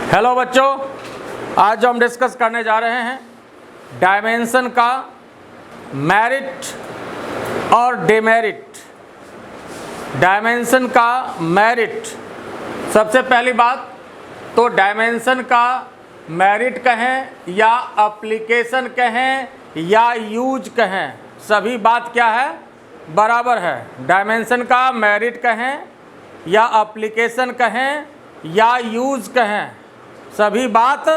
Hello बच्चों, आज जो हम डिस्कस करने जा रहे हैं डायमेंशन का मेरिट और डिमेरिट। डायमेंशन का मेरिट, सबसे पहली बात तो डायमेंशन का मेरिट कहें या एप्लीकेशन कहें या यूज कहें, सभी बात क्या है, बराबर है। डायमेंशन का मेरिट कहें या एप्लीकेशन कहें या यूज कहें, सभी बात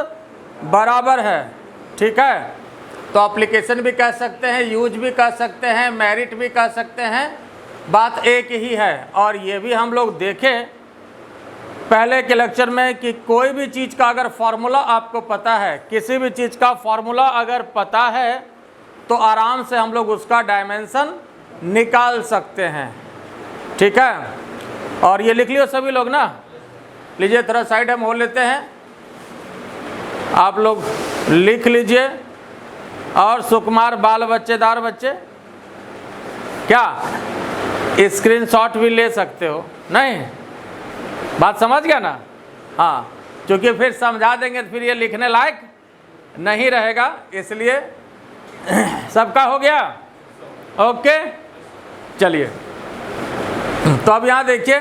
बराबर है। ठीक है, तो एप्लीकेशन भी कह सकते हैं, यूज भी कह सकते हैं, मेरिट भी कह सकते हैं, बात एक ही है। और ये भी हम लोग देखें पहले के लेक्चर में कि कोई भी चीज़ का अगर फार्मूला आपको पता है, किसी भी चीज़ का फार्मूला अगर पता है तो आराम से हम लोग उसका डायमेंशन निकाल सकते हैं। ठीक है, और ये लिख लियो सभी लोग ना, लीजिए थोड़ा साइड हम हो लेते हैं, आप लोग लिख लीजिए। और सुकुमार बाल बच्चेदार बच्चे क्या स्क्रीनशॉट भी ले सकते हो? नहीं, बात समझ गया ना? हाँ, क्योंकि फिर समझा देंगे तो फिर ये लिखने लायक नहीं रहेगा, इसलिए सबका हो गया। ओके, चलिए तो अब यहाँ देखिए,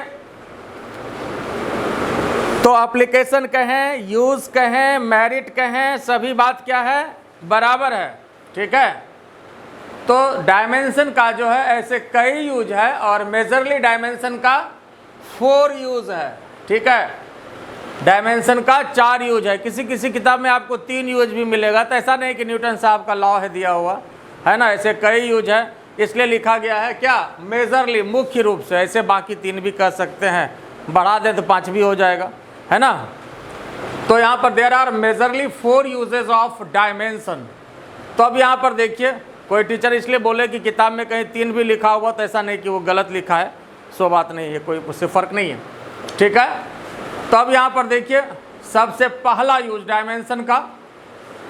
तो एप्लीकेशन कहें, यूज कहें, मेरिट कहें, सभी बात क्या है, बराबर है। ठीक है, तो डायमेंशन का जो है ऐसे कई यूज है और मेजरली डायमेंशन का 4 यूज है। ठीक है, डायमेंशन का 4 यूज है। किसी किसी किताब में आपको 3 यूज भी मिलेगा, तो ऐसा नहीं कि न्यूटन साहब का लॉ है दिया हुआ है ना, ऐसे कई यूज है, इसलिए लिखा गया है क्या, मेजरली, मुख्य रूप से। ऐसे बाकी 3 भी कर सकते हैं, बढ़ा दे तो 5 भी हो जाएगा, है ना। तो यहाँ पर there are majorly 4 uses of dimension. तो अब यहाँ पर देखिए, कोई टीचर इसलिए बोले कि किताब में कहीं 3 भी लिखा हुआ, तो ऐसा नहीं कि वो गलत लिखा है, सो बात नहीं है, कोई उससे फ़र्क नहीं है। ठीक है, तो अब यहाँ पर देखिए, सबसे पहला यूज डायमेंशन का,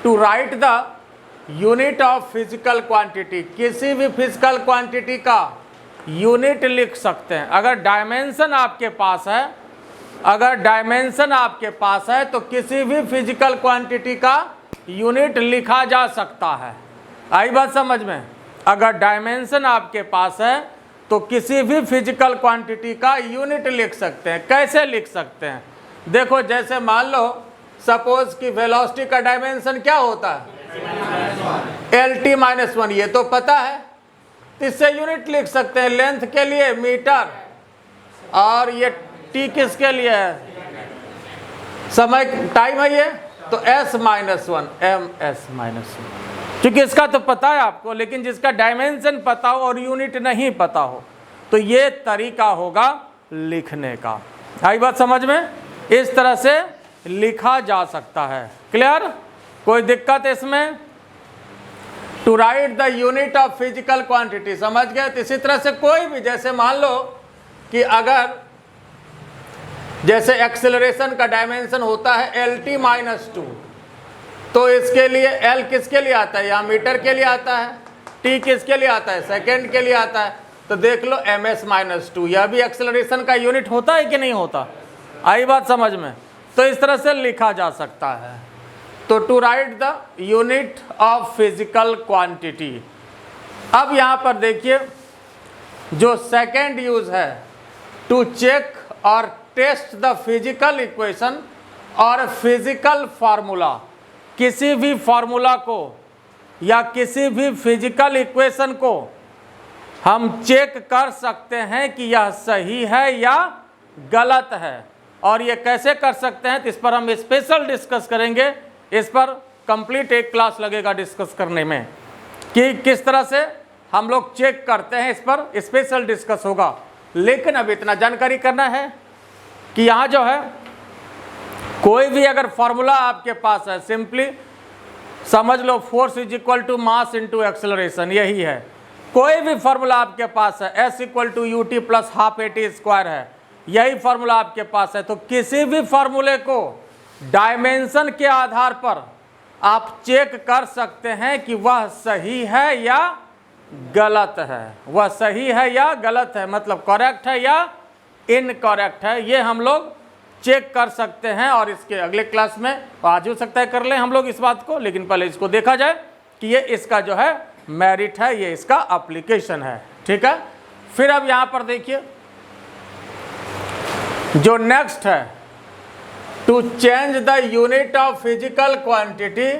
to write the unit of physical quantity. किसी भी फिजिकल क्वांटिटी का यूनिट लिख सकते हैं। अगर डायमेंशन आपके पास है, अगर डायमेंशन आपके पास है तो किसी भी फिजिकल क्वांटिटी का यूनिट लिखा जा सकता है। आई बात समझ में? अगर डायमेंशन आपके पास है तो किसी भी फिजिकल क्वांटिटी का यूनिट लिख सकते हैं। कैसे लिख सकते हैं? देखो, जैसे मान लो सपोज कि वेलोसिटी का डायमेंशन क्या होता है, LT-1, ये तो पता है, इससे यूनिट लिख सकते हैं। लेंथ के लिए मीटर, और ये टी किसके लिए है, समय, टाइम है, ये तो S-1 ms-1, क्योंकि इसका तो पता है आपको, लेकिन जिसका डायमेंशन पता हो और यूनिट नहीं पता हो, तो ये तरीका होगा लिखने का। आई बात समझ में? इस तरह से लिखा जा सकता है। क्लियर? कोई दिक्कत इसमें? To write the unit of physical quantity, समझ गए? तो इसी तरह से कोई भी, जैसे मान लो कि अगर जैसे एक्सेलरेशन का डायमेंशन होता है LT-2, तो इसके लिए L किसके लिए आता है, या मीटर के लिए आता है, T किसके लिए आता है, सेकेंड के लिए आता है। तो देख लो ms-2, यह भी एक्सेलरेशन का यूनिट होता है कि नहीं होता? आई बात समझ में? तो इस तरह से लिखा जा सकता है। तो to write the unit of physical quantity. अब यहाँ पर देखिए, जो सेकेंड यूज है, टू चेक और टेस्ट द फिजिकल इक्वेशन और फिजिकल फार्मूला। किसी भी फार्मूला को या किसी भी फिजिकल इक्वेशन को हम चेक कर सकते हैं कि यह सही है या गलत है। और ये कैसे कर सकते हैं, तो इस पर हम स्पेशल डिस्कस करेंगे। इस पर कंप्लीट एक क्लास लगेगा डिस्कस करने में कि किस तरह से हम लोग चेक करते हैं, इस पर स्पेशल डिस्कस होगा। लेकिन अब इतना जानकारी करना है कि यहाँ जो है, कोई भी अगर फॉर्मूला आपके पास है, सिंपली समझ लो force is equal to mass into acceleration, यही है। कोई भी फॉर्मूला आपके पास है, S equal to UT plus half AT² है, यही फॉर्मूला आपके पास है। तो किसी भी फॉर्मूले को डायमेंशन के आधार पर आप चेक कर सकते हैं कि वह सही है या गलत है, वह सही है या गलत है, मतलब करेक्ट है या इनकरेक्ट है, ये हम लोग चेक कर सकते हैं। और इसके अगले क्लास में आज हो सकता है कर लें हम लोग इस बात को, लेकिन पहले इसको देखा जाए कि ये इसका जो है मेरिट है, ये इसका एप्लीकेशन है। ठीक है, फिर अब यहाँ पर देखिए जो नेक्स्ट है, to change the unit of physical quantity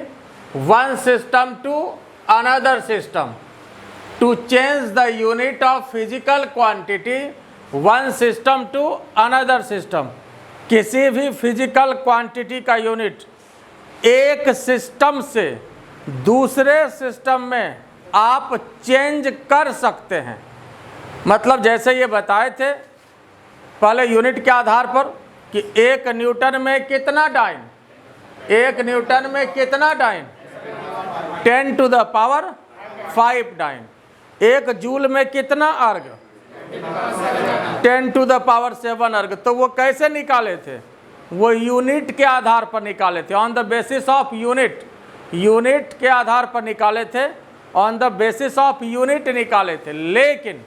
one system to another system. To change the unit of physical quantity one system to another system. किसी भी फिजिकल क्वांटिटी का यूनिट एक सिस्टम से दूसरे सिस्टम में आप चेंज कर सकते हैं। मतलब जैसे ये बताए थे पहले यूनिट के आधार पर कि 1 न्यूटन में कितना डाइन, 1 न्यूटन में कितना dyne, 10 to the power 5 dyne. 1 joule में कितना अर्ग, 10 टू द पावर 7 अर्ग। तो वो कैसे निकाले थे, वो यूनिट के आधार पर निकाले थे, on the basis of unit. Unit के आधार पर निकाले थे, on the basis of unit निकाले थे। लेकिन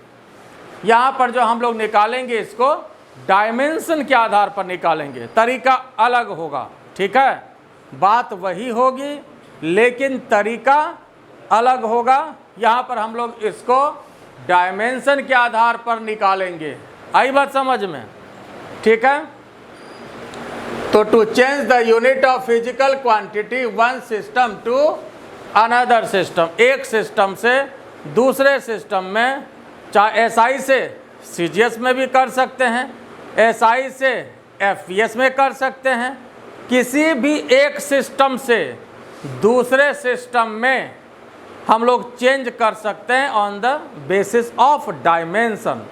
यहाँ पर जो हम लोग निकालेंगे इसको डायमेंशन के आधार पर निकालेंगे, तरीका अलग होगा। ठीक है, बात वही होगी लेकिन तरीका अलग होगा। यहाँ पर हम लोग इसको डायमेंशन के आधार पर निकालेंगे। आई बात समझ में? ठीक है, तो to change the unit of physical quantity one system to another system, एक सिस्टम से दूसरे सिस्टम में, चाहे SI से CGS में भी कर सकते हैं, SI से FES में कर सकते हैं, किसी भी एक सिस्टम से दूसरे सिस्टम में हम लोग चेंज कर सकते हैं on the basis of dimension.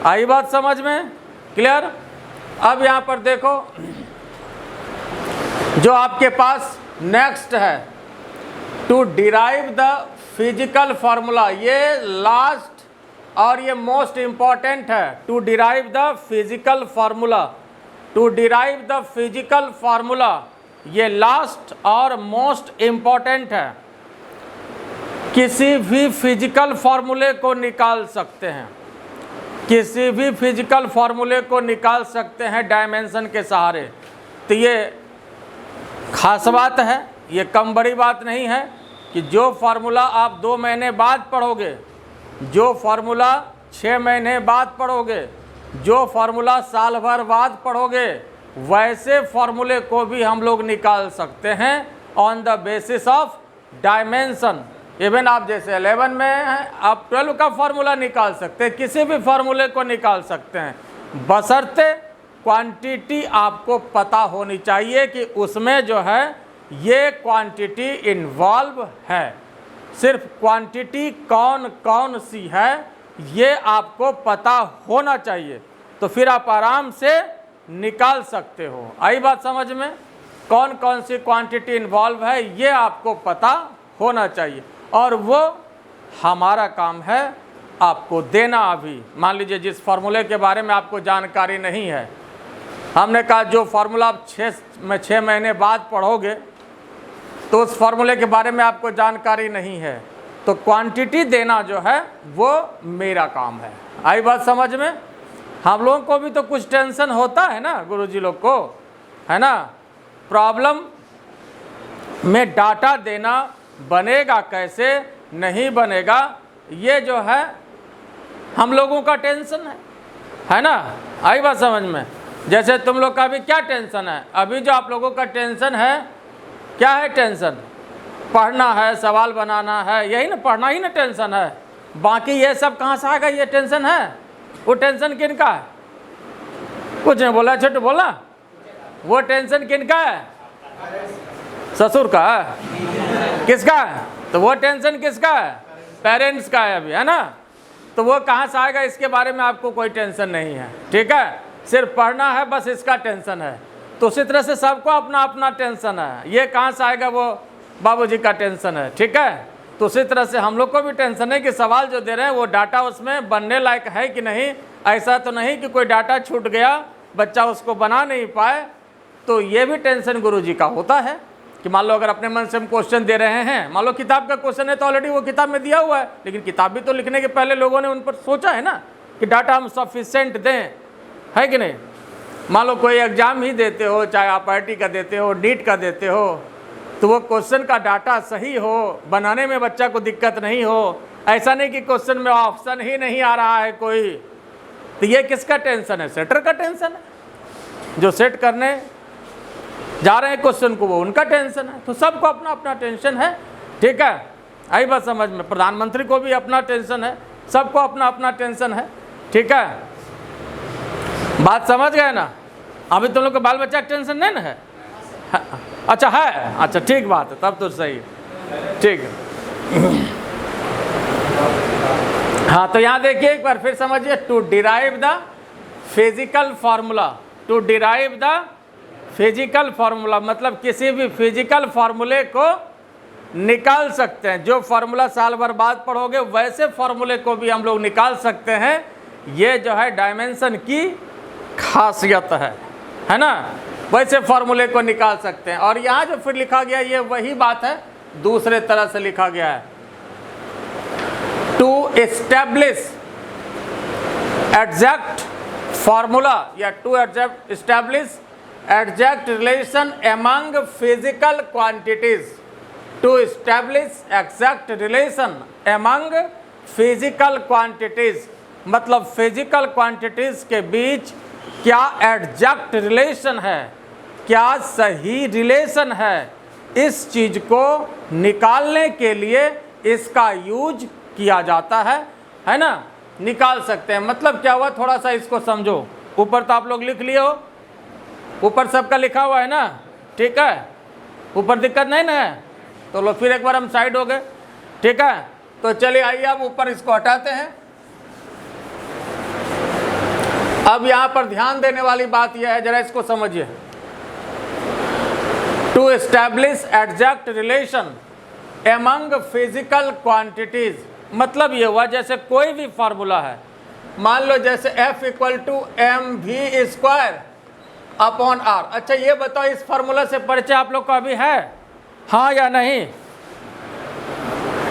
आई बात समझ में? क्लियर? अब यहाँ पर देखो जो आपके पास नेक्स्ट है, to derive the physical formula. ये लास्ट और ये मोस्ट इंपॉर्टेंट है, to derive the physical formula. To derive the physical formula ये लास्ट और मोस्ट इंपॉर्टेंट है। किसी भी फिजिकल फार्मूले को निकाल सकते हैं, किसी भी फिजिकल फार्मूले को निकाल सकते हैं डायमेंशन के सहारे। तो ये खास बात है, ये कम बड़ी बात नहीं है कि जो फार्मूला आप 2 महीने बाद पढ़ोगे, जो फार्मूला 6 महीने बाद पढ़ोगे, जो फार्मूला साल भर बाद पढ़ोगे, वैसे फार्मूले को भी हम लोग निकाल सकते हैं on the basis of dimension. Even आप जैसे 11 में हैं, आप 12 का फार्मूला निकाल सकते हैं, किसी भी फार्मूले को निकाल सकते हैं, बशर्ते क्वांटिटी आपको पता होनी चाहिए कि उसमें जो है ये क्वांटिटी इन्वॉल्व है। सिर्फ क्वांटिटी कौन कौन सी है ये आपको पता होना चाहिए, तो फिर आप आराम से निकाल सकते हो। आई बात समझ में? कौन कौन सी क्वांटिटी इन्वॉल्व है ये आपको पता होना चाहिए, और वो हमारा काम है आपको देना। अभी मान लीजिए जिस फार्मूले के बारे में आपको जानकारी नहीं है, हमने कहा जो फार्मूला आप 6 महीने बाद पढ़ोगे तो उस फार्मूले के बारे में आपको जानकारी नहीं है, तो क्वांटिटी देना जो है वो मेरा काम है। आई बात समझ में? हम लोगों को भी तो कुछ टेंशन होता है ना गुरुजी लोग को, है ना? प्रॉब्लम में डाटा देना बनेगा कैसे, नहीं बनेगा, ये जो है हम लोगों का टेंशन है ना? आई बात समझ में? जैसे तुम लोग का भी क्या टेंशन है, अभी जो आप लोगों का टेंशन है क्या है? टेंशन पढ़ना है, सवाल बनाना है, यही ना, पढ़ना ही ना टेंशन है। बाकी ये सब कहाँ से आएगा? ये टेंशन है, वो टेंशन किनका है? कुछ नहीं बोला, छोटू बोला, वो टेंशन किनका है? ससुर का है? किसका है? तो वो टेंशन किसका है? पेरेंट्स का है अभी, है ना? तो वो कहाँ से आएगा इसके बारे में आपको कोई टेंशन नहीं है। ठीक है, सिर्फ पढ़ना है बस, इसका टेंशन है। तो उसी तरह से सबको अपना अपना टेंशन है, ये कहाँ से आएगा? वो बाबूजी का टेंशन है। ठीक है, तो उसी तरह से हम लोग को भी टेंशन है कि सवाल जो दे रहे हैं वो डाटा उसमें बनने लायक है कि नहीं। ऐसा तो नहीं कि कोई डाटा छूट गया, बच्चा उसको बना नहीं पाए, तो ये भी टेंशन गुरुजी का होता है कि मान लो अगर अपने मन से हम क्वेश्चन दे रहे हैं, मान लो किताब का क्वेश्चन है तो ऑलरेडी वो किताब में दिया हुआ है, लेकिन किताब भी तो लिखने के पहले लोगों ने उन पर सोचा है ना कि डाटा हम सफिशिएंट दें, है कि नहीं? मान लो कोई एग्जाम ही देते हो, चाहे आप IIT का देते हो, नीट का देते हो, तो वो क्वेश्चन का डाटा सही हो, बनाने में बच्चा को दिक्कत नहीं हो, ऐसा नहीं कि क्वेश्चन में ऑप्शन ही नहीं आ रहा है कोई, तो ये किसका टेंशन है? सेटर का टेंशन है। जो सेट करने जा रहे हैं क्वेश्चन को, वो उनका टेंशन है। तो सबको अपना अपना टेंशन है, ठीक है, आई बात समझ में। प्रधानमंत्री को भी अपना टेंशन है, सबको अपना अपना टेंशन है, ठीक है, बात समझ गए ना। अभी तुम लोग को बाल बच्चा का टेंशन नहीं ना है? अच्छा है, अच्छा ठीक बात है, तब तो सही है, ठीक है। हाँ, तो यहाँ देखिए एक बार फिर समझिए, to derive the physical formula, to derive the physical formula मतलब किसी भी फिजिकल फार्मूले को निकाल सकते हैं। जो फार्मूला साल भर बाद पढ़ोगे वैसे फार्मूले को भी हम लोग निकाल सकते हैं। ये जो है डायमेंशन की खासियत है ना, वैसे फार्मूले को निकाल सकते हैं। और यहाँ जो फिर लिखा गया ये वही बात है, दूसरे तरह से लिखा गया है। टू एस्टैब्लिश एग्जैक्ट फार्मूला या to establish exact relation among physical quantities, to establish exact relation among physical quantities मतलब फिजिकल क्वांटिटीज के बीच क्या एग्जैक्ट रिलेशन है, क्या सही रिलेशन है, इस चीज को निकालने के लिए इसका यूज किया जाता है ना। निकाल सकते हैं मतलब क्या हुआ, थोड़ा सा इसको समझो। ऊपर तो आप लोग लिख लिए हो, ऊपर सबका लिखा हुआ है ना, ठीक है, ऊपर दिक्कत नहीं ना है। तो लो फिर एक बार हम साइड हो गए, ठीक है। तो चलिए आइए अब ऊपर इसको हटाते हैं। अब यहां पर ध्यान देने वाली बात यह है, जरा इसको समझिए। To establish exact relation among physical quantities मतलब ये हुआ जैसे कोई भी फार्मूला है, मान लो जैसे F = mv² अपॉन r। अच्छा ये बताओ इस फार्मूला से परिचय आप लोग को अभी है, हाँ या नहीं?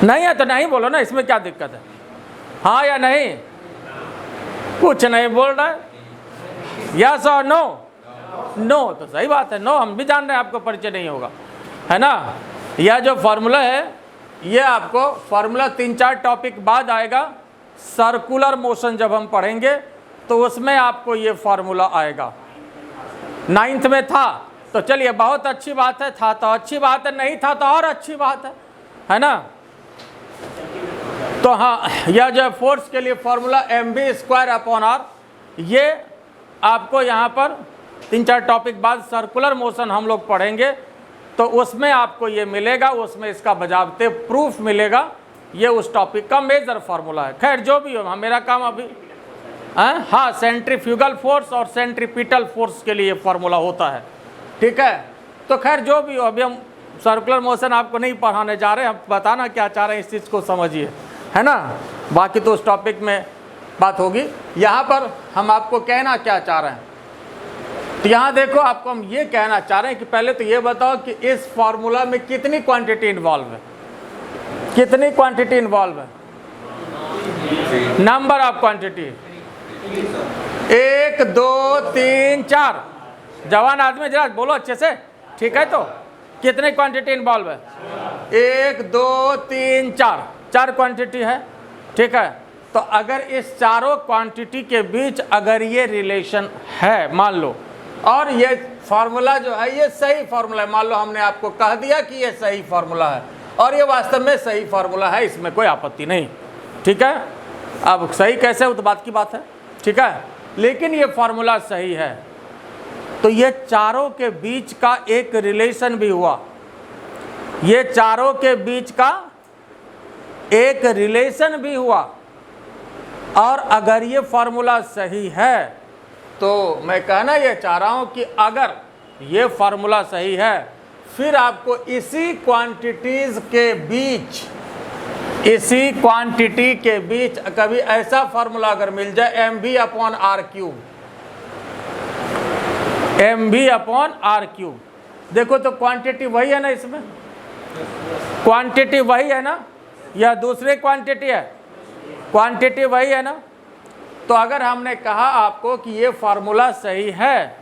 नहीं है तो नहीं बोलो ना, इसमें क्या दिक्कत है, हाँ या नहीं? कुछ नहीं बोल रहा है, यस और नो? नो तो सही बात है, नो हम भी जान रहे हैं आपको परिचय नहीं होगा, है ना। यह जो फार्मूला है ये आपको फार्मूला 3-4 टॉपिक बाद आएगा। सर्कुलर मोशन जब हम पढ़ेंगे तो उसमें आपको ये फार्मूला आएगा। 9th में था तो चलिए बहुत अच्छी बात है, था तो अच्छी बात है, नहीं था तो और अच्छी बात है ना। तो हाँ, यह जो फोर्स के लिए फार्मूला mv² अपॉन r, ये आपको यहाँ पर 3-4 टॉपिक बाद सर्कुलर मोशन हम लोग पढ़ेंगे तो उसमें आपको ये मिलेगा, उसमें इसका बजावते प्रूफ मिलेगा। ये उस टॉपिक का मेजर फार्मूला है। खैर जो भी हो, मेरा काम अभी हाँ सेंट्रीफ्यूगल फोर्स और सेंट्रीपिटल फोर्स के लिए ये फार्मूला होता है, ठीक है। तो खैर जो भी हो, अभी हम सर्कुलर मोशन आपको नहीं पढ़ाने जा रहे हैं, हम बताना क्या चाह रहे हैं इस चीज़ को समझिए, है ना। बाकी तो उस टॉपिक में बात होगी। यहाँ पर हम आपको कहना क्या चाह रहे हैं, तो यहाँ देखो आपको हम ये कहना चाह रहे हैं कि पहले तो ये बताओ कि इस फार्मूला में कितनी क्वांटिटी इन्वॉल्व है, कितनी क्वांटिटी इन्वॉल्व है, नंबर ऑफ क्वांटिटी 1 2 3 4। जवान आदमी जरा बोलो अच्छे से, ठीक है। तो कितने क्वांटिटी इन्वॉल्व है, 1 2 3 4, 4 क्वांटिटी है, ठीक है। तो अगर इस चारों क्वांटिटी के बीच अगर ये रिलेशन है मान लो, और ये फार्मूला जो है ये सही फार्मूला है, मान लो हमने आपको कह दिया कि ये सही फार्मूला है और ये वास्तव में सही फार्मूला है, इसमें कोई आपत्ति नहीं, ठीक है। अब सही कैसे हो तो बात की बात है, ठीक है, लेकिन ये फार्मूला सही है तो ये चारों के बीच का एक रिलेशन भी हुआ, ये चारों के बीच का एक रिलेशन भी हुआ। और अगर ये फार्मूला सही है तो मैं कहना ये चाह रहा हूं कि अगर ये फार्मूला सही है फिर आपको इसी क्वांटिटीज के बीच, इसी क्वांटिटी के बीच कभी ऐसा फार्मूला अगर मिल जाए mv/r³, mv/r³, देखो तो क्वांटिटी वही है ना, इसमें क्वांटिटी वही है ना, या दूसरी क्वांटिटी है, क्वांटिटी वही है ना। तो अगर हमने कहा आपको कि ये फार्मूला सही है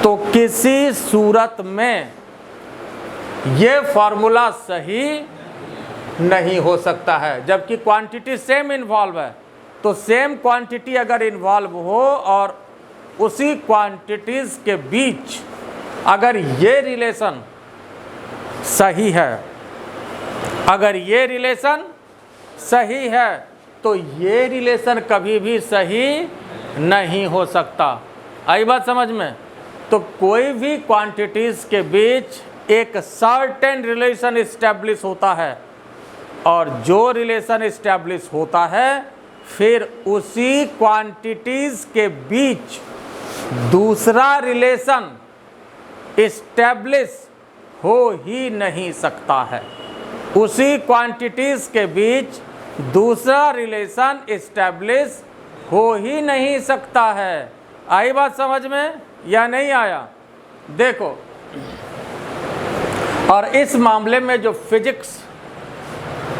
तो किसी सूरत में ये फॉर्मूला सही नहीं हो सकता है। जबकि क्वांटिटी सेम इन्वॉल्व है, तो सेम क्वांटिटी अगर इन्वॉल्व हो और उसी क्वांटिटीज के बीच अगर ये रिलेशन सही है, अगर ये रिलेशन सही है, तो ये रिलेशन कभी भी सही नहीं हो सकता। आई बात समझ में? तो कोई भी क्वांटिटीज के बीच एक सर्टेन रिलेशन इस्टेब्लिश होता है, और जो रिलेशन इस्टेब्लिश होता है फिर उसी क्वांटिटीज के बीच दूसरा रिलेशन इस्टेब्लिश हो ही नहीं सकता है। उसी क्वांटिटीज के बीच दूसरा रिलेशन इस्टेब्लिश हो ही नहीं सकता है। आई बात समझ में या नहीं आया? देखो, और इस मामले में जो फिजिक्स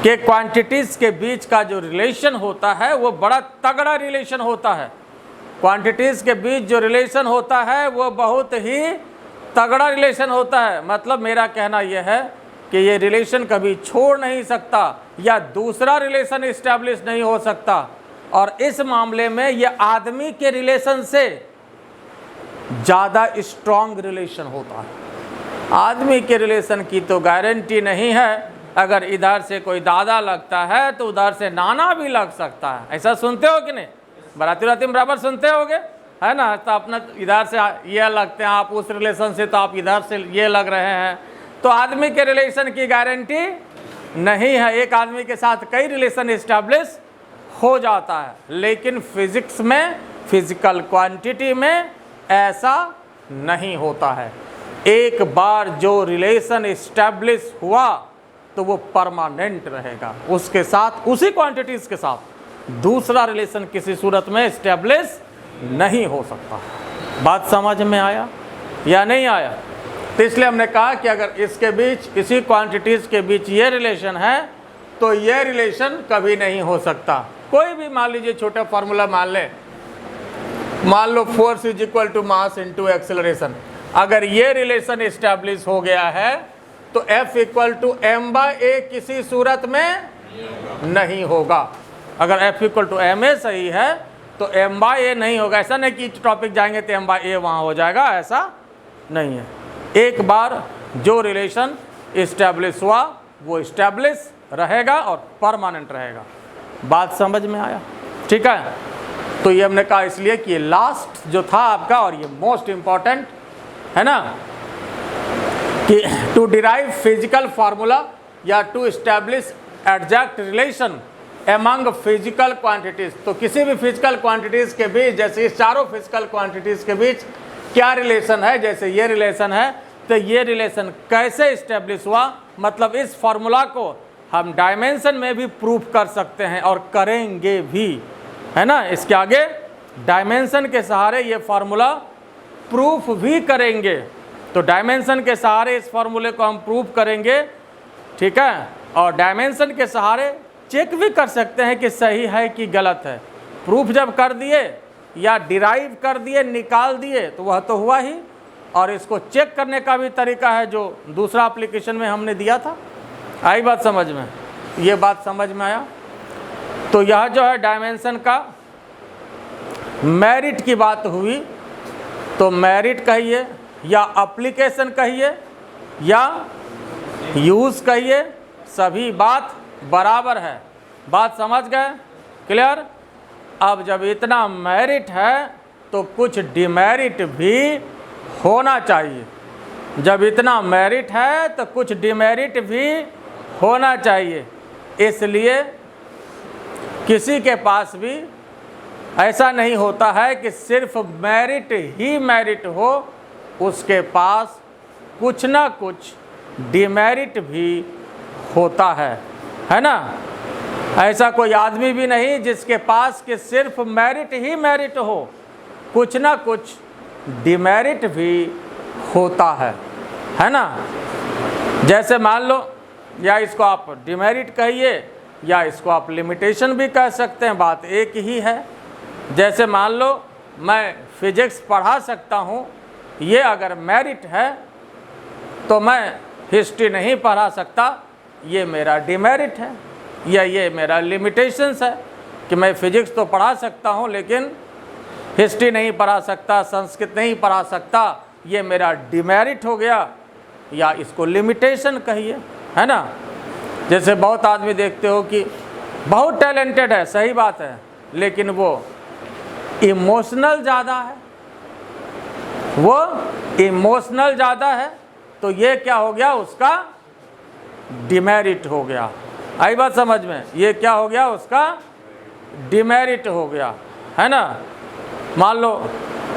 के क्वांटिटीज के बीच का जो रिलेशन होता है वो बड़ा तगड़ा रिलेशन होता है। क्वांटिटीज के बीच जो रिलेशन होता है वो बहुत ही तगड़ा रिलेशन होता है। मतलब मेरा कहना यह है कि ये रिलेशन कभी छोड़ नहीं सकता या दूसरा रिलेशन इस्टेब्लिश नहीं हो सकता। और इस मामले में ये आदमी के रिलेशन से ज़्यादा स्ट्रॉन्ग रिलेशन होता है। आदमी के रिलेशन की तो गारंटी नहीं है। अगर इधर से कोई दादा लगता है तो उधर से नाना भी लग सकता है। ऐसा सुनते हो कि नहीं? बराती में बराबर सुनते होगे, है ना? तो अपना इधर से ये लगते हैं आप, उस रिलेशन से तो आप इधर से ये लग रहे हैं। तो आदमी के रिलेशन की गारंटी नहीं है। एक आदमी के साथ कई रिलेशन इस्टेब्लिश हो जाता है, लेकिन फिजिक्स में, फिजिकल क्वांटिटी में ऐसा नहीं होता है। एक बार जो रिलेशन इस्टेब्लिश हुआ तो वो परमानेंट रहेगा। उसके साथ, उसी क्वांटिटीज के साथ दूसरा रिलेशन किसी सूरत में इस्टेब्लिश नहीं हो सकता। बात समझ में आया या नहीं आया? तो इसलिए हमने कहा कि अगर इसके बीच, इसी क्वांटिटीज के बीच ये रिलेशन है तो ये रिलेशन कभी नहीं हो सकता। कोई भी मान लीजिए छोटा फॉर्मूला मान लो force is equal to mass into acceleration. अगर ये रिलेशन इस्टेब्लिश हो गया है तो F इक्वल टू m/a किसी सूरत में नहीं होगा। अगर F इक्वल टू ma सही है तो m/a नहीं होगा। ऐसा नहीं कि टॉपिक जाएंगे तो m/a वहाँ हो जाएगा, ऐसा नहीं है। एक बार जो रिलेशन इस्टेब्लिश हुआ वो इस्टेब्लिश रहेगा और परमानेंट रहेगा। बात समझ में आया? ठीक है। तो ये हमने कहा इसलिए कि ये लास्ट जो था आपका, और ये मोस्ट इम्पॉर्टेंट है ना, कि टू डिराइव फिजिकल फार्मूला या to establish exact relation among physical quantities. तो किसी भी फिजिकल क्वांटिटीज के बीच, जैसे इस चारों फिजिकल क्वांटिटीज के बीच क्या रिलेशन है, जैसे ये रिलेशन है, तो ये रिलेशन कैसे इस्टेब्लिश हुआ, मतलब इस फार्मूला को हम डायमेंशन में भी प्रूफ कर सकते हैं और करेंगे भी, है ना। इसके आगे डायमेंशन के सहारे ये फार्मूला प्रूफ भी करेंगे। तो डायमेंशन के सहारे इस फार्मूले को हम प्रूफ करेंगे, ठीक है। और डायमेंशन के सहारे चेक भी कर सकते हैं कि सही है कि गलत है। प्रूफ जब कर दिए या डिराइव कर दिए, निकाल दिए, तो वह तो हुआ ही। और इसको चेक करने का भी तरीका है जो दूसरा एप्लीकेशन में हमने दिया था। आई बात समझ में? ये बात समझ में आया? तो यह जो है डायमेंशन का मेरिट की बात हुई। तो मेरिट कहिए या एप्लीकेशन कहिए या यूज़ कहिए, सभी बात बराबर है। बात समझ गए? क्लियर? अब जब इतना मेरिट है तो कुछ डिमेरिट भी होना चाहिए। जब इतना मेरिट है तो कुछ डिमेरिट भी होना चाहिए। इसलिए किसी के पास भी ऐसा नहीं होता है कि सिर्फ मेरिट ही मेरिट हो, उसके पास कुछ ना कुछ डिमेरिट भी होता है ना। ऐसा कोई आदमी भी नहीं जिसके पास कि सिर्फ मेरिट ही मेरिट हो, कुछ ना कुछ डिमेरिट भी होता है ना। जैसे मान लो, या इसको आप डिमेरिट कहिए या इसको आप लिमिटेशन भी कह सकते हैं, बात एक ही है। जैसे मान लो मैं फिजिक्स पढ़ा सकता हूँ ये अगर मेरिट है तो मैं हिस्ट्री नहीं पढ़ा सकता, ये मेरा डिमेरिट है, या ये मेरा लिमिटेशंस है कि मैं फिजिक्स तो पढ़ा सकता हूँ लेकिन हिस्ट्री नहीं पढ़ा सकता, संस्कृत नहीं पढ़ा सकता, ये मेरा डिमेरिट हो गया, या इसको लिमिटेशन कहिए, है ना। जैसे बहुत आदमी देखते हो कि बहुत टैलेंटेड है, सही बात है, लेकिन वो इमोशनल ज़्यादा है, वो इमोशनल ज़्यादा है, तो ये क्या हो गया, उसका डिमेरिट हो गया। आई बात समझ में, ये क्या हो गया, उसका डिमेरिट हो गया, है ना। मान लो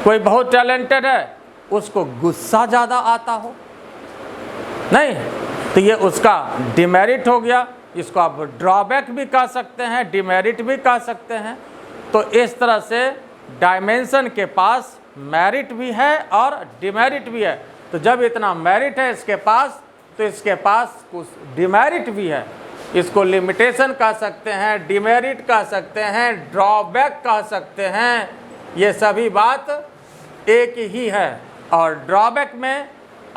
कोई बहुत टैलेंटेड है, उसको गुस्सा ज़्यादा आता हो, नहीं, तो ये उसका डिमेरिट हो गया। इसको आप ड्रॉबैक भी कह सकते हैं, डिमेरिट भी कह सकते हैं। तो इस तरह से डायमेंशन के पास मेरिट भी है और डिमेरिट भी है। तो जब इतना मेरिट है इसके पास, तो इसके पास कुछ डिमेरिट भी है। इसको लिमिटेशन कह सकते हैं, डिमेरिट कह सकते हैं, ड्रॉबैक कह सकते हैं, ये सभी बात एक ही है। और ड्रॉबैक में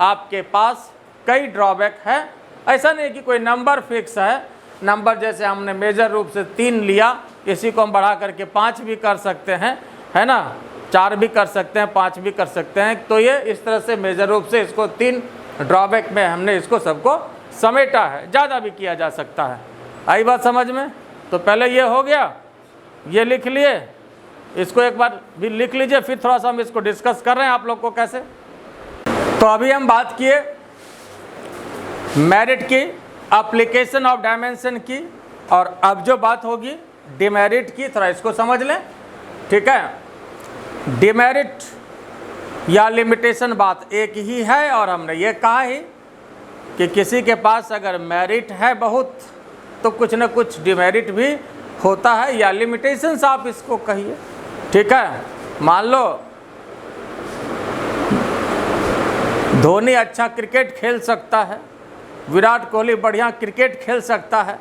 आपके पास कई ड्रॉबैक है, ऐसा नहीं कि कोई नंबर फिक्स है। नंबर जैसे हमने मेजर रूप से 3 लिया, इसी को हम बढ़ा करके 5 भी कर सकते हैं, है ना, 4 भी कर सकते हैं, 5 भी कर सकते हैं। तो ये इस तरह से मेजर रूप से इसको 3 ड्रॉबैक में हमने इसको सबको समेटा है, ज़्यादा भी किया जा सकता है। आई बात समझ में। तो पहले ये हो गया, ये लिख लिए, इसको एक बार भी लिख लीजिए, फिर थोड़ा सा हम इसको डिस्कस कर रहे हैं आप लोग को कैसे। तो अभी हम बात किए मेरिट की, एप्लीकेशन ऑफ डायमेंशन की, और अब जो बात होगी डिमेरिट की, थोड़ा इसको समझ लें, ठीक है। डिमेरिट या लिमिटेशन बात एक ही है, और हमने ये कहा ही कि किसी के पास अगर मेरिट है बहुत, तो कुछ न कुछ डिमेरिट भी होता है, या लिमिटेशंस आप इसको कहिए, ठीक है। मान लो धोनी अच्छा क्रिकेट खेल सकता है, विराट कोहली बढ़िया क्रिकेट खेल सकता है,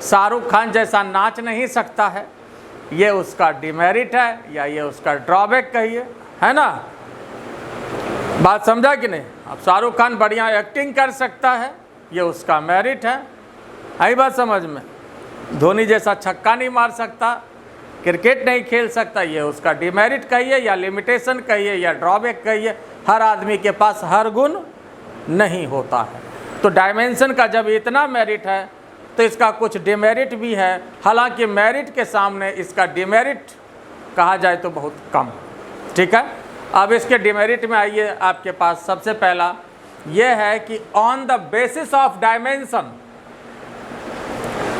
शाहरुख खान जैसा नाच नहीं सकता है, ये उसका डिमेरिट है या ये उसका ड्रॉबैक कहिए, है ना। बात समझा कि नहीं। अब शाहरुख खान बढ़िया एक्टिंग कर सकता है, ये उसका मेरिट है, आई बात समझ में। धोनी जैसा छक्का नहीं मार सकता, क्रिकेट नहीं खेल सकता, ये उसका डिमेरिट कहिए या लिमिटेशन कहिए या ड्रॉबैक कहिए। हर आदमी के पास हर गुण नहीं होता है। तो डायमेंशन का जब इतना मेरिट है तो इसका कुछ डिमेरिट भी है, हालांकि मेरिट के सामने इसका डिमेरिट कहा जाए तो बहुत कम, ठीक है। अब इसके डिमेरिट में आइए, आपके पास सबसे पहला ये है कि on the basis of dimension,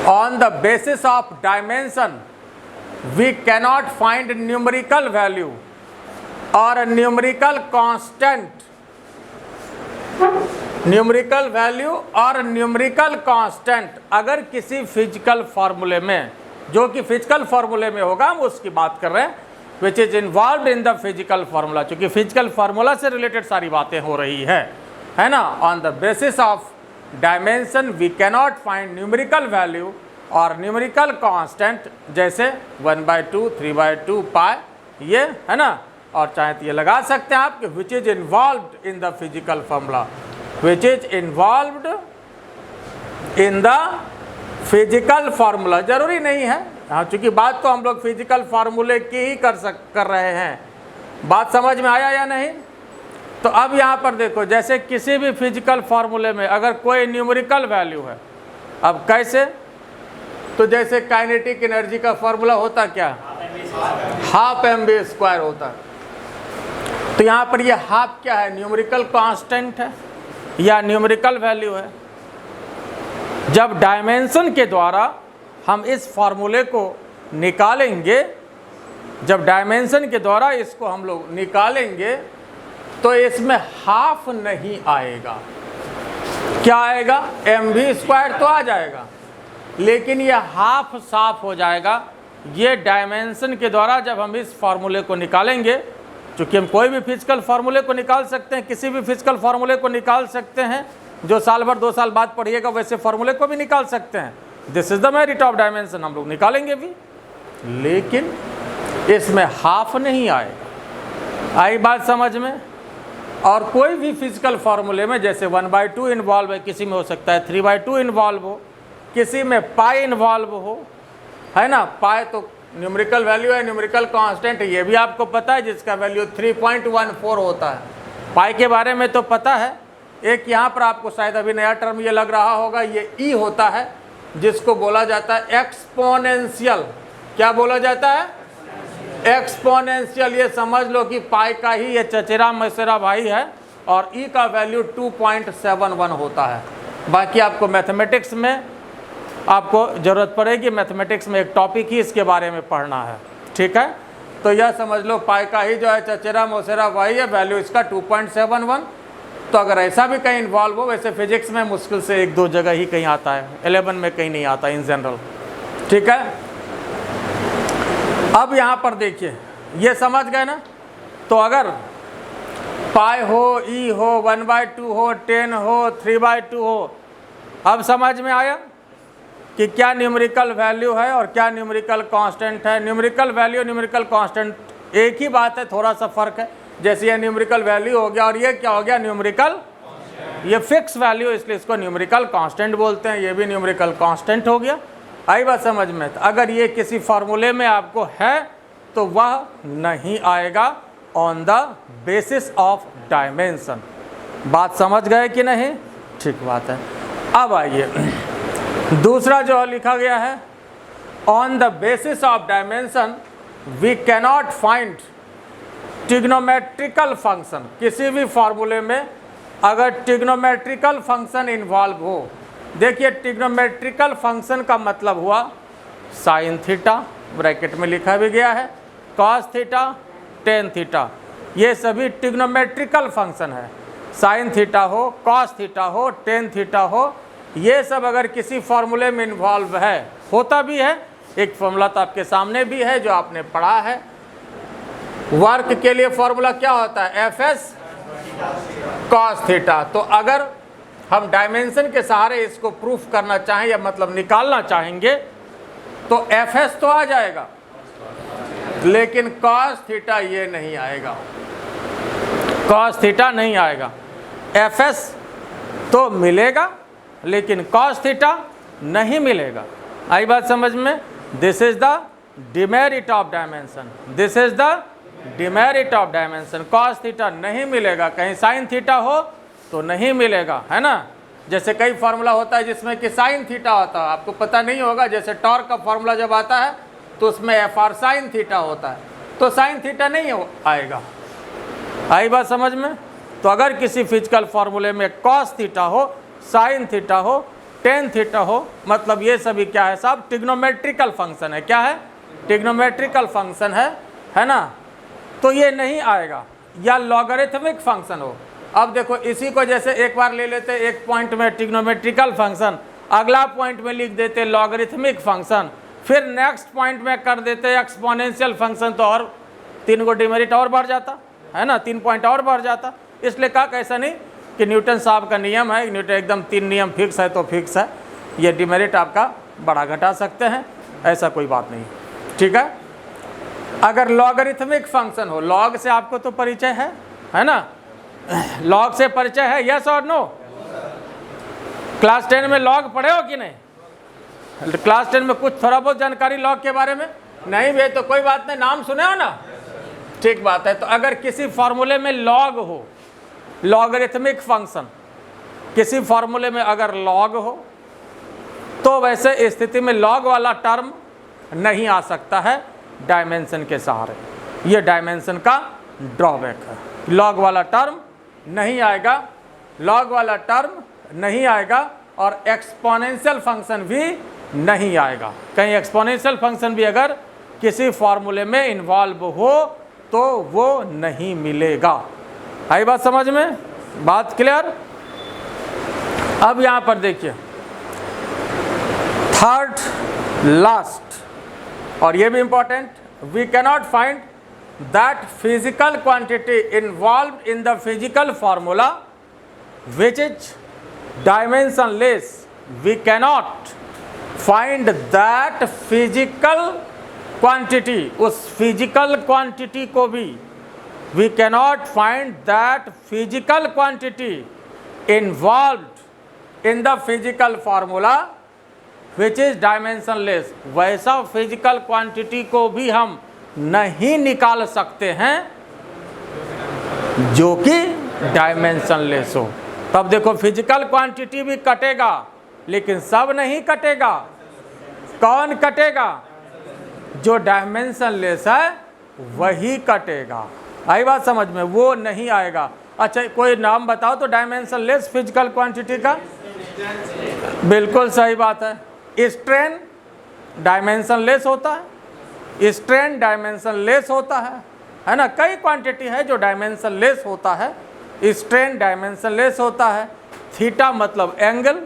on the basis of dimension we cannot find numerical value और न्यूमेरिकल कांस्टेंट, न्यूमेरिकल वैल्यू और न्यूमेरिकल कांस्टेंट अगर किसी फिजिकल फार्मूले में, जो कि फिजिकल फार्मूले में होगा, हम उसकी बात कर रहे हैं, which is involve in the physical formula, चूँकि फिजिकल फार्मूला से रिलेटेड सारी बातें हो रही है ना। On the basis of dimension we cannot find numerical value और न्यूमेरिकल कांस्टेंट, जैसे 1/2, 3/2 पाई, ये है ना। और चाहे तो ये लगा सकते हैं आप कि which is involved in the physical formula, which is involved in the physical formula, जरूरी नहीं है, हाँ, चूँकि बात तो हम लोग फिजिकल फार्मूले की ही कर रहे हैं। बात समझ में आया या नहीं। तो अब यहाँ पर देखो, जैसे किसी भी फिजिकल फार्मूले में अगर कोई न्यूमेरिकल वैल्यू है, अब कैसे, तो जैसे काइनेटिक एनर्जी का फार्मूला होता क्या, 12 mv² होता है। तो यहाँ पर ये हाफ क्या है, न्यूमेरिकल कांस्टेंट है या न्यूमेरिकल वैल्यू है। जब डायमेंशन के द्वारा हम इस फार्मूले को निकालेंगे, जब डायमेंशन के द्वारा इसको हम लोग निकालेंगे, तो इसमें हाफ नहीं आएगा, क्या आएगा, mv² तो आ जाएगा, लेकिन ये हाफ साफ हो जाएगा। ये डायमेंशन के द्वारा जब हम इस फार्मूले को निकालेंगे, चूँकि हम कोई भी फिजिकल फार्मूले को निकाल सकते हैं, किसी भी फिजिकल फार्मूले को निकाल सकते हैं, जो साल भर 2 साल बाद पढ़िएगा वैसे फार्मूले को भी निकाल सकते हैं। This is the merit of dimension, हम लोग निकालेंगे भी, लेकिन इसमें हाफ नहीं आएगा। आई बात समझ में। और कोई भी फिजिकल फार्मूले में जैसे 1/2 इन्वॉल्व है, किसी में हो सकता है 3/2 इन्वॉल्व हो, किसी में पाई इन्वॉल्व हो, है ना। पाई तो न्यूमेरिकल वैल्यू है, न्यूमेरिकल कांस्टेंट, ये भी आपको पता है, जिसका वैल्यू 3.14 होता है। पाई के बारे में तो पता है। एक यहाँ पर आपको शायद अभी नया टर्म ये लग रहा होगा, ये ई होता है, जिसको बोला जाता है एक्सपोनेंशियल। क्या बोला जाता है? एक्सपोनेंशियल। ये समझ लो कि पाई का ही ये चचेरा मसेरा भाई है, और ई का वैल्यू 2.71 होता है। बाकी आपको मैथमेटिक्स में आपको ज़रूरत पड़ेगी, मैथमेटिक्स में एक टॉपिक ही इसके बारे में पढ़ना है, ठीक है। तो यह समझ लो पाई का ही जो है चचेरा मसेरा भाई है, वैल्यू इसका 2.71। तो अगर ऐसा भी कहीं इन्वॉल्व हो, वैसे फिजिक्स में मुश्किल से 1-2 जगह ही कहीं आता है, 11 में कहीं नहीं आता इन जनरल, ठीक है। अब यहाँ पर देखिए, ये समझ गए ना। तो अगर पाई हो, ई हो, 1/2 हो, 10 हो, 3/2 हो, अब समझ में आया कि क्या न्यूमेरिकल वैल्यू है और क्या न्यूमेरिकल कांस्टेंट है। न्यूमेरिकल वैल्यू, न्यूमेरिकल कांस्टेंट एक ही बात है, थोड़ा सा फ़र्क है। जैसे ये न्यूमेरिकल वैल्यू हो गया और ये क्या हो गया? न्यूमेरिकल। ये फिक्स वैल्यू, इसलिए इसको न्यूमेरिकल कांस्टेंट बोलते हैं। ये भी न्यूमेरिकल कांस्टेंट हो गया। आई बात समझ में? तो अगर ये किसी फार्मूले में आपको है तो वह नहीं आएगा on the basis of dimension. बात समझ गए कि नहीं? ठीक बात है। अब आइए दूसरा जो लिखा गया है, on the basis of dimension we cannot find trigonometrical function. किसी भी फार्मूले में अगर ट्रिग्नोमेट्रिकल फंक्शन इन्वॉल्व हो, देखिए ट्रिग्नोमेट्रिकल फंक्शन का मतलब हुआ साइन थीटा, ब्रैकेट में लिखा भी गया है, कॉस थीटा, टेन थीटा, ये सभी ट्रिग्नोमेट्रिकल फंक्शन है। साइन थीटा हो, कॉस थीटा हो, टेन थीटा हो, ये सब अगर किसी फार्मूले में इन्वॉल्व है, होता भी है। एक फार्मूला तो आपके सामने भी है जो आपने पढ़ा है। वर्क के लिए फार्मूला क्या होता है? Fs cos theta. तो अगर हम डायमेंशन के सहारे इसको प्रूफ करना चाहें या मतलब निकालना चाहेंगे तो Fs तो आ जाएगा, लेकिन कॉस थीटा ये नहीं आएगा, कॉस थीटा नहीं आएगा। Fs तो मिलेगा लेकिन कॉस थीटा नहीं मिलेगा। आई बात समझ में? This is the demerit of dimension, this is the demerit of dimension. Cos theta नहीं मिलेगा, कहीं साइन थीटा हो तो नहीं मिलेगा, है ना। जैसे कई फार्मूला होता है जिसमें कि साइन थीटा होता है, आपको पता नहीं होगा। जैसे टॉर्क का फार्मूला जब आता है तो उसमें Fr साइन थीटा होता है, तो साइन थीटा नहीं आएगा। आई बात समझ में? तो अगर किसी फिजिकल फार्मूले में कॉस थीटा हो, साइन थीटा हो, टेन थीटा हो, मतलब ये सभी क्या है साहब? ट्रिग्नोमेट्रिकल फंक्शन है। क्या है? ट्रिग्नोमेट्रिकल फंक्शन है ना। तो ये नहीं आएगा। या लॉगरिथमिक फंक्शन हो। अब देखो इसी को जैसे एक बार ले लेते, एक पॉइंट में ट्रिग्नोमेट्रिकल फंक्शन, अगला पॉइंट में लिख देते लॉगरिथमिक फंक्शन, फिर नेक्स्ट पॉइंट में कर देते एक्सपोनेंशियल फंक्शन, तो और 3 को डिमेरिट और बढ़ जाता, है ना, 3 पॉइंट और बढ़ जाता। इसलिए कहा कैसा नहीं कि न्यूटन साहब का नियम है, न्यूटन एकदम 3 नियम फिक्स है तो फिक्स है, ये डिमेरिट आपका बढ़ा घटा सकते हैं, ऐसा कोई बात नहीं, ठीक है। अगर लॉगरिथमिक फंक्शन हो, लॉग से आपको तो परिचय है ना, लॉग से परिचय है, यस और नो? क्लास 10 में लॉग पढ़े हो कि नहीं? क्लास 10 में कुछ थोड़ा बहुत जानकारी लॉग के बारे में नहीं भी है तो कोई बात नहीं, नाम सुने हो ना, ठीक बात है। तो अगर किसी फार्मूले में लॉग हो, लॉगरिथमिक फंक्शन, किसी फार्मूले में अगर लॉग हो तो वैसे स्थिति में लॉग वाला टर्म नहीं आ सकता है डायमेंशन के सहारे। ये डायमेंशन का ड्रॉबैक है। लॉग वाला टर्म नहीं आएगा, लॉग वाला टर्म नहीं आएगा, और एक्सपोनेंशियल फंक्शन भी नहीं आएगा। कहीं एक्सपोनेंशियल फंक्शन भी अगर किसी फार्मूले में इन्वॉल्व हो तो वो नहीं मिलेगा। आई बात समझ में? बात क्लियर? अब यहां पर देखिए थर्ड लास्ट, और ये भी important, we cannot find that physical quantity involve in the physical formula which is dimensionless. We cannot find that physical quantity, उस फिजिकल क्वांटिटी को भी we cannot find that physical quantity involved in the physical formula which is dimensionless। वैसा physical quantity को भी हम नहीं निकाल सकते हैं जो कि डायमेंशनलेस हो। तब देखो फिजिकल क्वांटिटी भी कटेगा लेकिन सब नहीं कटेगा। कौन कटेगा? जो डायमेंशनलेस है वही कटेगा। आई बात समझ में? वो नहीं आएगा। अच्छा कोई नाम बताओ तो डायमेंशनलेस फिजिकल क्वांटिटी का। बिल्कुल सही बात है। स्ट्रेन डायमेंशनलेस होता है, स्ट्रेन डायमेंशनलेस होता है ना। कई क्वांटिटी है जो डायमेंशनलेस होता है। स्ट्रेन डायमेंशनलेस होता है। थीटा मतलब एंगल,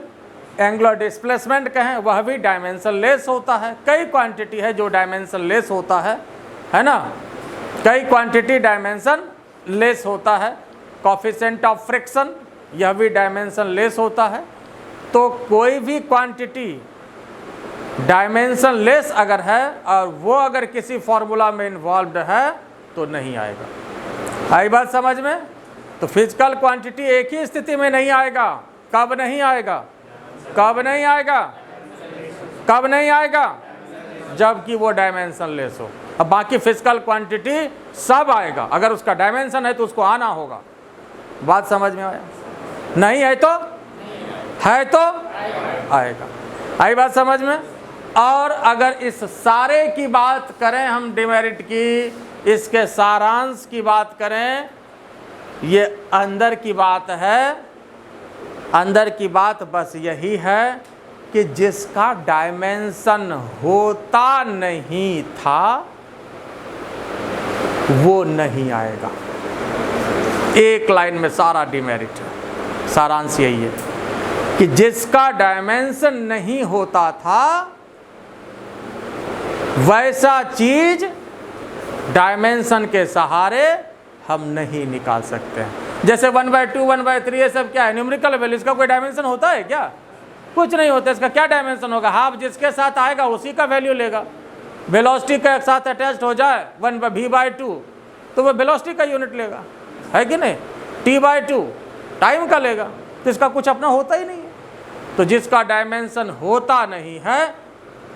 एंगुलर डिस्प्लेसमेंट कहें, वह भी डायमेंशनलेस होता है। कई क्वांटिटी है जो डायमेंशनलेस होता है ना। कई क्वांटिटी डायमेंशन लेस होता है। कोफिशिएंट ऑफ फ्रिक्शन यह भी डायमेंशन लेस होता है। तो कोई भी क्वांटिटी डायमेंशन लेस अगर है और वो अगर किसी फॉर्मूला में इन्वॉल्व्ड है तो नहीं आएगा। आई बात समझ में? तो फिजिकल क्वांटिटी एक ही स्थिति में नहीं आएगा। कब नहीं आएगा? कब नहीं आएगा? कब नहीं आएगा? जबकि वो डायमेंशन लेस हो। अब बाकी फिजिकल क्वांटिटी सब आएगा। अगर उसका डायमेंशन है तो उसको आना होगा। बात समझ में आया? नहीं है तो आएगा। आई बात समझ में? और अगर इस सारे की बात करें हम डिमेरिट की, इसके सारांश की बात करें, ये अंदर की बात है। अंदर की बात बस यही है कि जिसका डायमेंशन होता नहीं था वो नहीं आएगा। एक लाइन में सारा डिमेरिट है। सारांश यही है कि जिसका डायमेंशन नहीं होता था वैसा चीज डायमेंशन के सहारे हम नहीं निकाल सकते हैं। जैसे 1/2 1/3 ये सब क्या है? Numerical value. इसका कोई डायमेंशन होता है क्या? कुछ नहीं होता। इसका क्या डायमेंशन होगा? हाफ जिसके साथ आएगा उसी का वैल्यू लेगा। वेलोसिटी के साथ अटैच्ड हो जाए v/2 तो वो वेलोसिटी का यूनिट लेगा, है कि नहीं? t/2 टाइम का लेगा। तो इसका कुछ अपना होता ही नहीं है। तो जिसका डायमेंशन होता नहीं है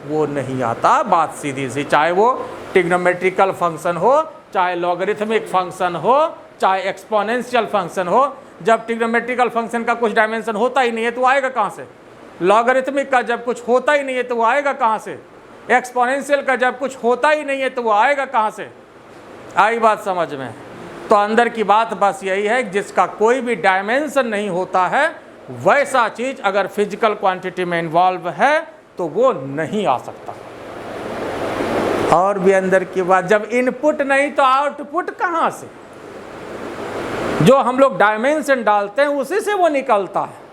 वो नहीं आता। बात सीधी सी। चाहे वो ट्रिग्नोमेट्रिकल फंक्शन हो, चाहे लॉगरिथमिक फंक्शन हो, चाहे एक्सपोनेंशियल फंक्शन हो। जब ट्रिग्नोमेट्रिकल फंक्शन का कुछ डायमेंशन होता ही नहीं है तो आएगा कहाँ से? लॉगरिथमिक का जब कुछ होता ही नहीं है तो वो आएगा कहाँ से? एक्सपोनेंशियल का जब कुछ होता ही नहीं है तो वो आएगा कहाँ से? आई बात समझ में? तो अंदर की बात बस यही है, जिसका कोई भी डायमेंशन नहीं होता है वैसा चीज अगर फिजिकल क्वांटिटी में इन्वॉल्व है तो वो नहीं आ सकता। और भी अंदर की बात, जब इनपुट नहीं तो आउटपुट कहाँ से? जो हम लोग डायमेंशन डालते हैं उसी से वो निकलता है।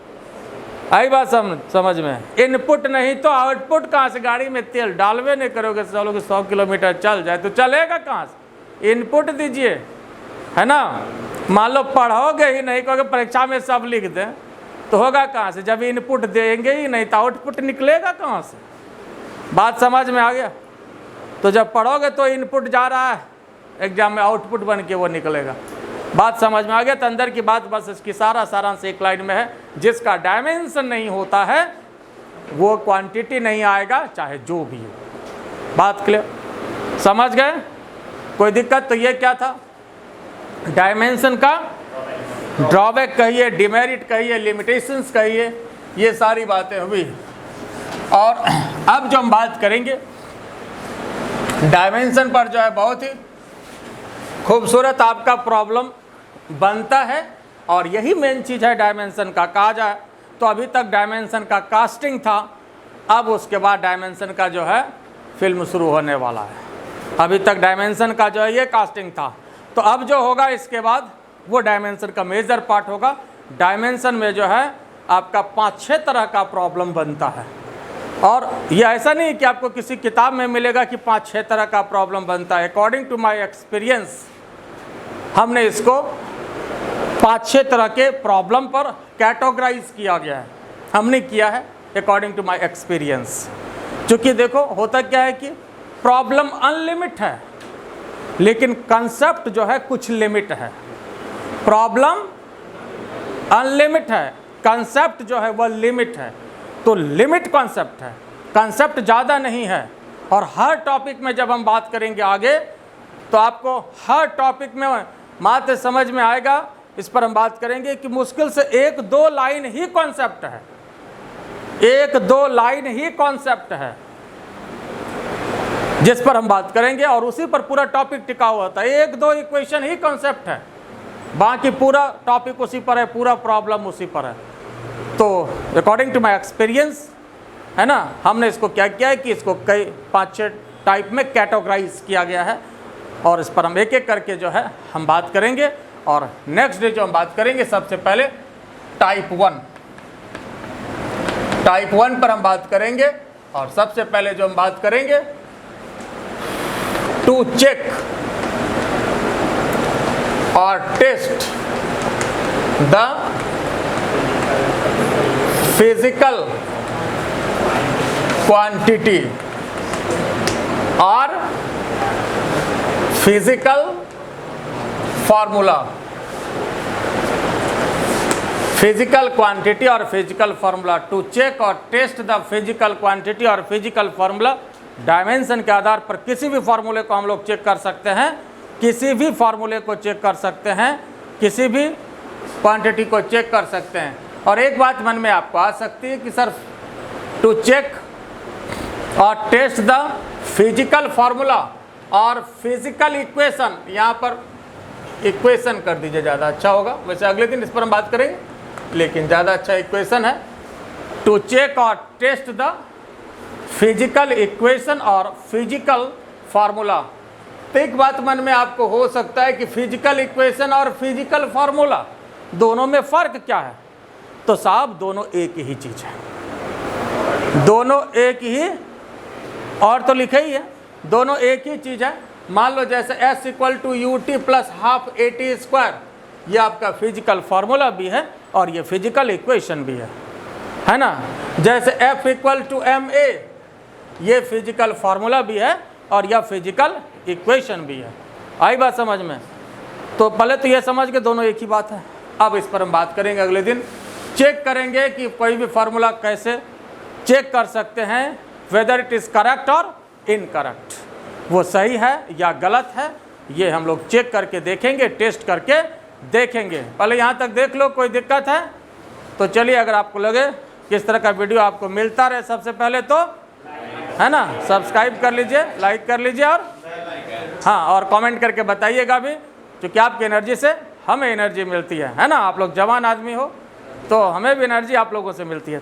आई बात समझ में? इनपुट नहीं तो आउटपुट कहाँ से? गाड़ी में तेल डालवे नहीं करोगे, चलोगे 100 किलोमीटर चल जाए तो चलेगा कहाँ से? इनपुट दीजिए, है ना। मान लो पढ़ोगे ही नहीं, कहोगे परीक्षा में सब लिख दें तो होगा कहाँ से? जब इनपुट देंगे ही नहीं तो आउटपुट निकलेगा कहाँ से? बात समझ में आ गया? तो जब पढ़ोगे तो इनपुट जा रहा है, एग्जाम में आउटपुट बन के वो निकलेगा। बात समझ में आ गया? तो अंदर की बात बस इसकी सारा सारांश एक लाइन में है, जिसका डायमेंशन नहीं होता है वो क्वांटिटी नहीं आएगा, चाहे जो भी हो। बात क्लियर? समझ गए? कोई दिक्कत? तो ये क्या था? डायमेंशन का ड्रॉबैक कहिए, डिमेरिट कहिए, लिमिटेशंस कहिए, ये सारी बातें हुई। और अब जो हम बात करेंगे डायमेंशन पर, जो है बहुत ही खूबसूरत आपका प्रॉब्लम बनता है। और यही मेन चीज़ है डायमेंशन का। कहा जाए तो अभी तक डायमेंशन का कास्टिंग था, अब उसके बाद डायमेंशन का जो है फिल्म शुरू होने वाला है। अभी तक डायमेंशन का जो है ये कास्टिंग था, तो अब जो होगा इसके बाद वो डायमेंशन का मेजर पार्ट होगा। डायमेंशन में जो है आपका 5-6 तरह का प्रॉब्लम बनता है। और ये ऐसा नहीं कि आपको किसी किताब में मिलेगा कि 5-6 तरह का प्रॉब्लम बनता है। अकॉर्डिंग टू माय एक्सपीरियंस हमने इसको 5-6 तरह के प्रॉब्लम पर कैटेगराइज किया गया है। हमने किया है अकॉर्डिंग टू माय एक्सपीरियंस। क्योंकि देखो होता क्या है कि प्रॉब्लम अनलिमिट है, लेकिन कंसेप्ट जो है कुछ लिमिट है, प्रॉब्लम अनलिमिट है, कंसेप्ट जो है वह लिमिट है। तो लिमिट कॉन्सेप्ट है, कंसेप्ट ज़्यादा नहीं है। और हर टॉपिक में जब हम बात करेंगे आगे तो आपको हर टॉपिक में मात्र समझ में आएगा। इस पर हम बात करेंगे कि मुश्किल से 1-2 लाइन ही कॉन्सेप्ट है, 1-2 लाइन ही कॉन्सेप्ट है जिस पर हम बात करेंगे, और उसी पर पूरा टॉपिक टिका हुआ था। 1-2 इक्वेशन ही कॉन्सेप्ट है, बाकी पूरा टॉपिक उसी पर है, पूरा प्रॉब्लम उसी पर है। तो अकॉर्डिंग टू माई एक्सपीरियंस, है ना, हमने इसको क्या किया है कि इसको कई 5-6 टाइप में कैटेगराइज किया गया है, और इस पर हम एक एक करके जो है हम बात करेंगे। और नेक्स्ट डे जो हम बात करेंगे, सबसे पहले टाइप 1 पर हम बात करेंगे। और सबसे पहले जो हम बात करेंगे, टू चेक और टेस्ट द फिजिकल क्वांटिटी और फिजिकल फार्मूला। फिजिकल क्वांटिटी और फिजिकल फार्मूला, टू चेक और टेस्ट द फिजिकल क्वांटिटी और फिजिकल फार्मूला। डायमेंशन के आधार पर किसी भी फार्मूले को हम लोग चेक कर सकते हैं, किसी भी फार्मूले को चेक कर सकते हैं, किसी भी क्वांटिटी को चेक कर सकते हैं। और एक बात मन में आपको आ सकती है कि सर टू चेक और टेस्ट द फिजिकल फार्मूला और फिजिकल इक्वेशन, यहाँ पर इक्वेशन कर दीजिए, ज़्यादा अच्छा होगा। वैसे अगले दिन इस पर हम बात करेंगे, लेकिन ज़्यादा अच्छा इक्वेशन है। टू चेक और टेस्ट द फिजिकल इक्वेशन और फिजिकल फार्मूला। तो एक बात मन में आपको हो सकता है कि फिजिकल इक्वेशन और फिजिकल फार्मूला दोनों में फ़र्क क्या है? तो साहब दोनों एक ही चीज़ है, दोनों एक ही, और तो लिखा ही है, दोनों एक ही चीज़ है। मान लो जैसे S = UT + ½ AT², ये आपका फिजिकल फार्मूला भी है और ये फिजिकल इक्वेशन भी है ना। जैसे F = MA, ये फिजिकल फार्मूला भी है और यह फिजिकल इक्वेशन भी है। आई बात समझ में? तो पहले तो ये समझ के दोनों एक ही बात है। अब इस पर हम बात करेंगे अगले दिन, चेक करेंगे कि कोई भी फार्मूला कैसे चेक कर सकते हैं, वेदर इट इज़ करेक्ट और इनकरेक्ट, वो सही है या गलत है, ये हम लोग चेक करके देखेंगे, टेस्ट करके देखेंगे। पहले यहाँ तक देख लो, कोई दिक्कत है तो चलिए, अगर आपको लगे कि इस तरह का वीडियो आपको मिलता रहे, सबसे पहले तो है ना सब्सक्राइब कर लीजिए, लाइक कर लीजिए, और हाँ, और कमेंट करके बताइएगा भी, क्योंकि आपकी एनर्जी से हमें एनर्जी मिलती है ना। आप लोग जवान आदमी हो तो हमें भी एनर्जी आप लोगों से मिलती है।